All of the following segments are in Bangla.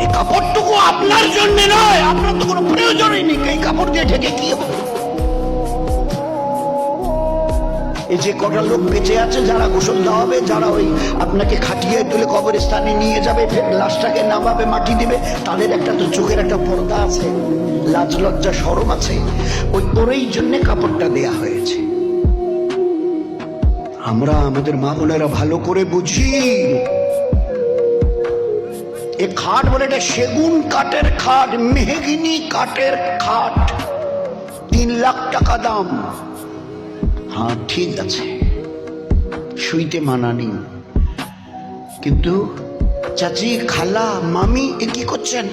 এই কাপড়টুকু আপনার জন্য নয়, আপনার তো কোনো প্রয়োজনই নেই, এই কাপড় দিয়ে ঢেকে কি হবে? এই যে কটা লোক বেঁচে আছে যারা গোসল দেওয়াবে, যারা ওই আপনাকে খাটিয়ে তুলে কবরস্থানে নিয়ে যাবে, ফের লাশটাকে নামাবে, মাটি দিবে, তাদের একটা তো চোখের একটা পর্দা আছে, লাজ লজ্জা শরম আছে, ওই জন্য কাপড়টা দেয়া হয়েছে। আমরা আমাদের মা বোনেরা ভালো করে বুঝি, এ খাট বলে এটা সেগুন কাঠের খাট, মেহগিনি কাঠের খাট, 3 লাখ টাকা দাম। হ্যাঁ ঠিক আছে, শুইতে মানা নেই, কিন্তু চাচি, খালা, মামি এ কি করছেন?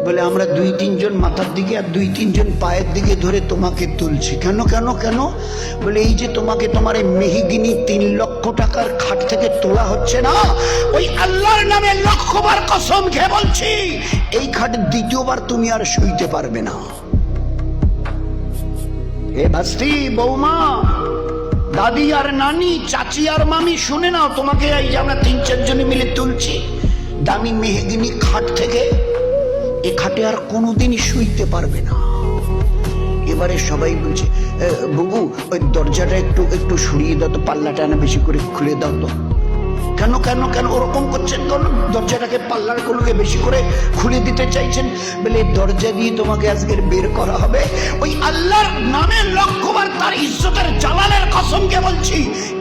বলে আমরা 2-3 জন মাথার দিকে আর 2-3 জন পায়ের দিকে ধরে তোমাকে তুলছি। কেন কেন কেন? বলে এই যে তোমাকে তোমার এই মেহগিনি 3 লক্ষ টাকার খাট থেকে তোলা হচ্ছে না, ওই আল্লাহর নামে 1,00,000 বার কসম খেয়ে বলছি, এই খাট দ্বিতীয়বার তুমি আর শুইতে পারবে না। এ ভাস্তি, বৌমা, দাদি আর নানি, চাচি আর মামি, শুনে নাও, তোমাকে এই যে আমরা 3-4 জনে মিলে তুলছি দামি মেহগিনি খাট থেকে, এ খাটে আর কোনোদিনই শুইতে পারবে না। এবারে সবাই বলছে, বুবু ওই দরজাটা একটু একটু সরিয়ে দাও তো, পাল্লাটা না বেশি করে খুলে দাও তো। কেন কেন কেন ওরকম করছেন? কেন দরজাটাকে পাল্লার গুলোকে বেশি করে খুলে দিতে চাইছেন? বলে দরজা দিয়ে তোমাকে আজকের বের করা হবে, ওই আল্লাহর নামে 1,00,000 বার তার ইজ্জতের জালালের কসমকে বলছি,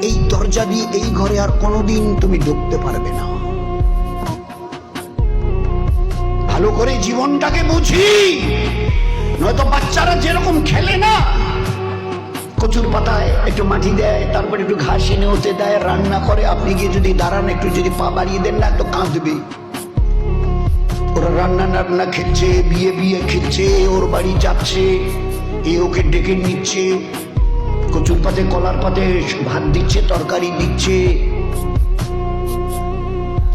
এই দরজা দিয়ে এই ঘরে আর কোনোদিন তুমি ঢুকতে পারবে না। ভালো করে জীবনটাকে বুঝি, নয়তো বাচ্চারা যেরকম খেলে না, কচুর পাতায় একটু মাটি দেয়, তারপরে একটু ঘাস এনে ওতে দেয়, রান্না করে, আপনি গিয়ে যদি দাঁড়ান, একটু যদি পা বাড়িয়ে দেন না, তো কাঁদবে। ওরা রান্না খেচ্ছে, বিয়ে খেচ্ছে, ওর বাড়ি যাচ্ছে, এ ওকে ডেকে নিচ্ছে, কচুর পাতে কলার পাতে ভাত দিচ্ছে, তরকারি দিচ্ছে,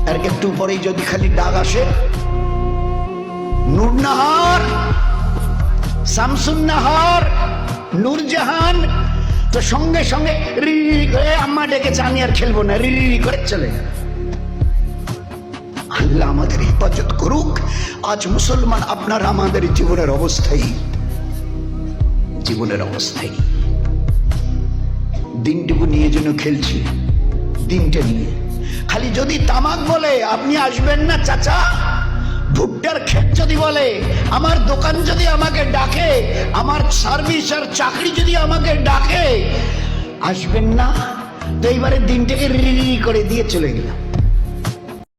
আর একটু পরেই যদি খালি ডাক আসে, নূরনাহার, শামসুন্নাহার, নূরজাহান, তো সঙ্গে সঙ্গে রি করে আম্মা ডেকেছে, আমি আর খেলবো না, রি করে চলে। আল্লাহ আমাদের হেফাজত করুক। আজ মুসলমান আপনার আমাদের জীবনের অবস্থাই, দিনটুকু নিয়ে যেন খেলছি, দিনটা নিয়ে। খালি যদি তামাক বলে আপনি আসবেন না চাচা, ভুট্টার ক্ষেত যদি বলে, আমার দোকান যদি আমাকে ডাকে, আমার সার্ভিস আর চাকরি যদি আমাকে ডাকে, আসবেন না, তো এইবারে দিনটাকে রি করে দিয়ে চলে গেলাম।